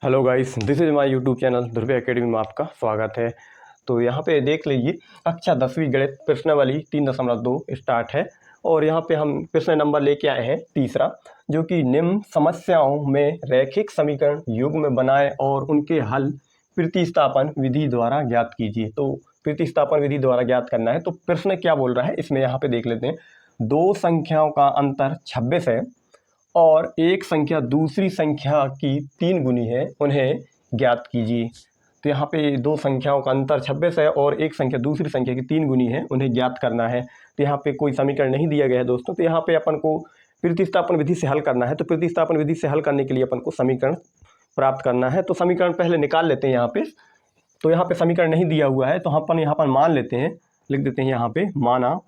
Hello guys, this is my YouTube channel Dhruv academy में आपका स्वागत है। तो यहाँ पे देख लीजिए, कक्षा 10वीं गणित प्रश्नावली 3.2 स्टार्ट है और यहाँ पे हम प्रश्न नंबर लेके आए हैं तीसरा, जो कि निम्न समस्याओं में रैखिक समीकरण युग्म बनाए और उनके हल प्रतिस्थापन विधि द्वारा ज्ञात कीजिए। तो प्रतिस्थापन विधि द्वारा ज्ञात करना है। तो प्रश्न क्या बोल रहा है इसमें यहाँ पे देख लेते हैं। दो संख्याओं का अंतर 26 है और एक संख्या दूसरी संख्या की 3 गुनी है, उन्हें ज्ञात कीजिए। तो यहाँ पे दो संख्याओं का अंतर 26 है और एक संख्या दूसरी संख्या की 3 गुनी है, उन्हें ज्ञात करना है। तो यहाँ पे कोई समीकरण नहीं दिया गया है दोस्तों। तो यहाँ पे अपन को प्रतिस्थापन विधि से हल करना है। तो प्रतिस्थापन विधि से हल करने के लिए अपन को समीकरण प्राप्त करना है। तो समीकरण पहले निकाल लेते हैं यहाँ पे। तो यहाँ पे समीकरण नहीं दिया हुआ है, तो अपन यहाँ पर मान लेते हैं, लिख देते हैं यहाँ पे माना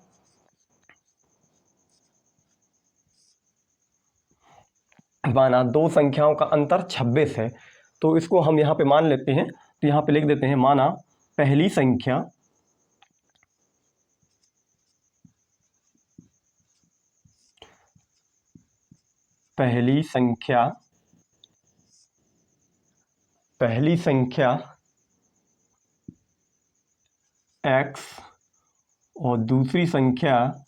दो संख्याओं का अंतर 26 है। तो इसको हम यहाँ पे मान लेते हैं। तो यहाँ पे लिख देते हैं माना पहली संख्या x और दूसरी संख्या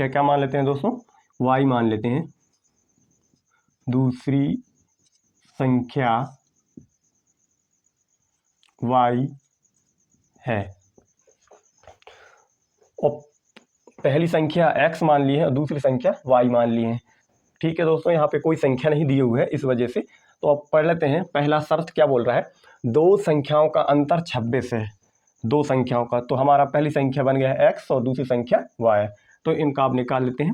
क्या मान लेते हैं दोस्तों, y मान लेते हैं। दूसरी संख्या y है और पहली संख्या x मान ली है और दूसरी संख्या y मान ली है। ठीक है दोस्तों, यहाँ पे कोई संख्या नहीं दी हुई है इस वजह से। तो अब पढ़ लेते हैं। पहला शर्त क्या बोल रहा है, दो संख्याओं का अंतर 26 है। दो संख्याओं का, तो हमारा पहली संख्या बन गया है x और दूसरी संख्या y। तो इनका आप निकाल लेते हैं।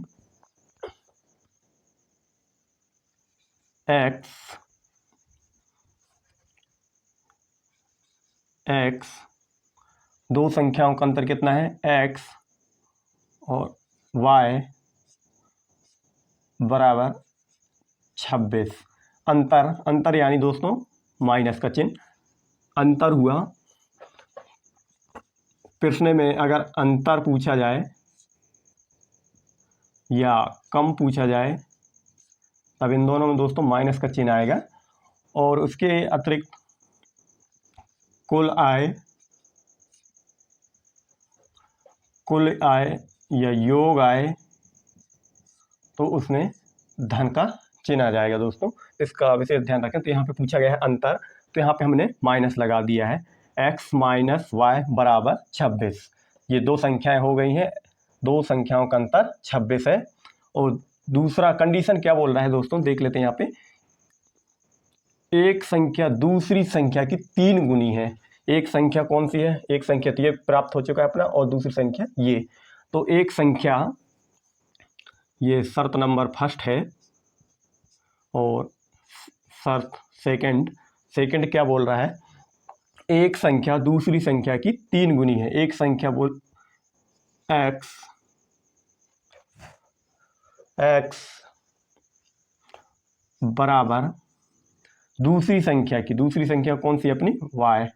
x दो संख्याओं का अंतर कितना है, x और y बराबर 26। अंतर यानी दोस्तों माइनस का चिन्ह, अंतर हुआ। प्रश्न में अगर अंतर पूछा जाए या कम पूछा जाए तब इन दोनों में दोस्तों माइनस का चिन्ह आएगा। और उसके अतिरिक्त कुल आय या योग आय तो उसमें धन का चिन्ह आ जाएगा दोस्तों। इसका विशेष ध्यान रखें। तो यहाँ पे पूछा गया है अंतर, तो यहाँ पे हमने माइनस लगा दिया है। x माइनस वाई बराबर 26। ये दो संख्याएं हो गई हैं, दो संख्याओं का अंतर 26 है। और दूसरा कंडीशन क्या बोल रहा है दोस्तों, देख लेते हैं यहाँ पे। एक संख्या दूसरी संख्या की 3 गुनी है। एक संख्या कौन सी है, एक संख्या तो ये प्राप्त हो चुका है अपना, और दूसरी संख्या ये। तो एक संख्या, ये शर्त नंबर फर्स्ट है। और शर्त सेकंड क्या बोल रहा है, एक संख्या दूसरी संख्या की 3 गुनी है। एक संख्या बोल x बराबर दूसरी संख्या कौन सी अपनी y,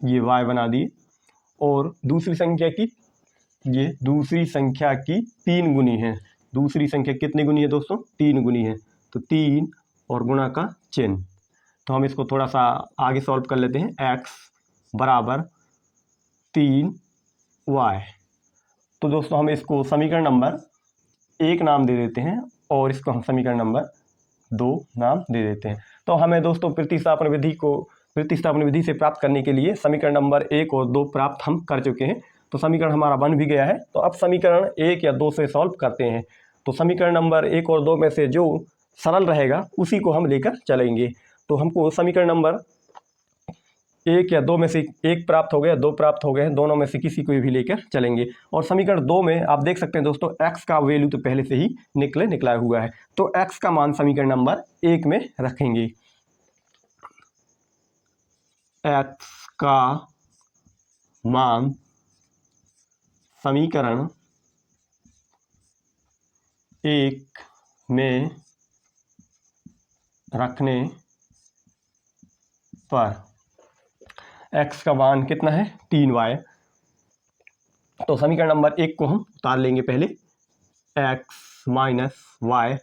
ये y बना दी। और दूसरी संख्या की, ये दूसरी संख्या की 3 गुनी है। दूसरी संख्या कितनी गुनी है दोस्तों, 3 गुनी है। तो 3 और गुणा का चिन्ह। तो हम इसको थोड़ा सा आगे सॉल्व कर लेते हैं। x बराबर 3y। तो दोस्तों हम इसको समीकरण नंबर 1 नाम दे देते हैं और इसको हम समीकरण नंबर 2 नाम दे देते हैं। तो हमें दोस्तों प्रतिस्थापन विधि से प्राप्त करने के लिए समीकरण नंबर 1 और 2 प्राप्त हम कर चुके हैं। तो समीकरण हमारा बन भी गया है। तो अब समीकरण 1 या 2 से सॉल्व करते हैं। तो समीकरण नंबर 1 और 2 में से जो सरल रहेगा उसी को हम लेकर चलेंगे। तो हमको समीकरण नंबर 1 या 2 में से एक प्राप्त हो गया, 2 प्राप्त हो गए, दोनों में से किसी को भी लेकर चलेंगे। और समीकरण 2 में आप देख सकते हैं दोस्तों, x का वैल्यू तो पहले से ही निकला हुआ है। तो x का मान समीकरण नंबर 1 में रखेंगे। x का मान समीकरण 1 में रखने पर x का मान कितना है, 3y। तो समीकरण नंबर 1 को हम उतार लेंगे पहले। x माइनस वाई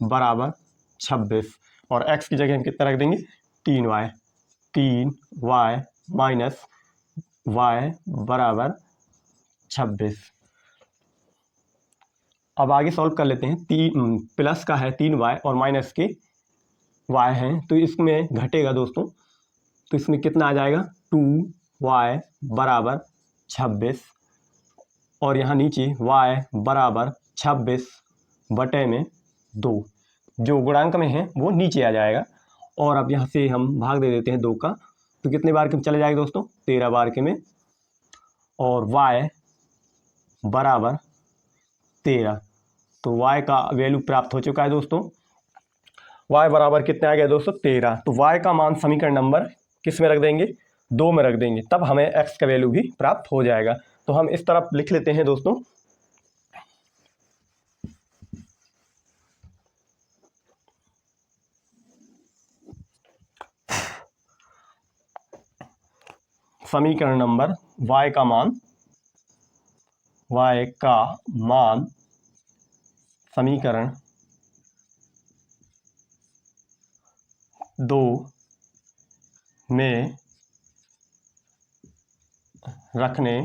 बराबर 26 और x की जगह हम कितना रख देंगे 3y। 3y माइनस y बराबर 26। अब आगे सॉल्व कर लेते हैं। प्लस का है 3y और माइनस के y हैं, तो इसमें घटेगा दोस्तों, तो इसमें कितना आ जाएगा 2y बराबर 26 और यहाँ नीचे y बराबर 26 बटे में 2, जो गुणांक में है वो नीचे आ जाएगा। और अब यहाँ से हम भाग दे देते हैं 2 का, तो कितने बार के में चले जाएगा दोस्तों 13 बार के में, और y बराबर 13। तो y का वैल्यू प्राप्त हो चुका है दोस्तों। y बराबर कितने आ गया दोस्तों 13। तो y का मान समीकरण नंबर किस में रख देंगे 2 में रख देंगे, तब हमें x का वैल्यू भी प्राप्त हो जाएगा। तो हम इस तरफ लिख लेते हैं दोस्तों, समीकरण नंबर y का मान समीकरण 2 में रखने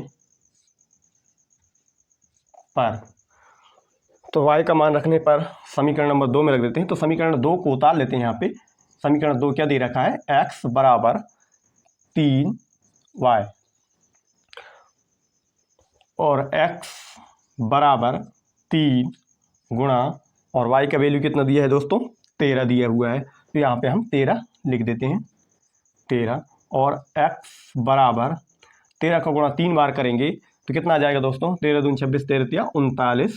पर, तो y का मान रखने पर समीकरण नंबर 2 में रख देते हैं। तो समीकरण 2 को उतार लेते हैं। यहाँ पे समीकरण 2 क्या दे रखा है x बराबर 3y और x बराबर 3 गुणा, और y का वैल्यू कितना दिया है दोस्तों 13 दिया हुआ है, तो यहाँ पे हम 13 लिख देते हैं 13, और x बराबर 13 का गुणा 3 बार करेंगे तो कितना आ जाएगा दोस्तों 13 दूनी 26, 13 तिया 39,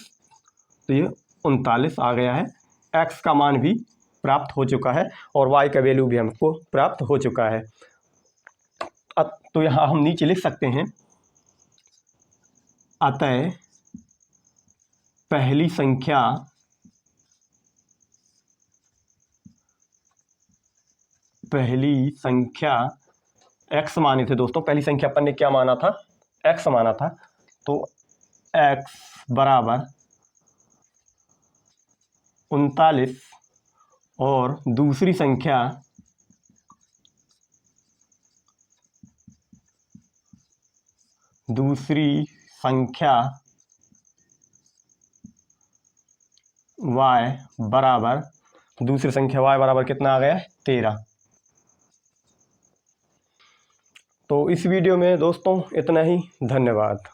तो ये 39 आ गया है। x का मान भी प्राप्त हो चुका है और y का वैल्यू भी हमको प्राप्त हो चुका है। अब तो यहाँ हम नीचे लिख सकते हैं, अतः पहली संख्या x माने थे दोस्तों। पहली संख्या अपन ने क्या माना था x माना था, तो x बराबर 39 और दूसरी संख्या y बराबर कितना आ गया 13। तो इस वीडियो में दोस्तों इतना ही, धन्यवाद।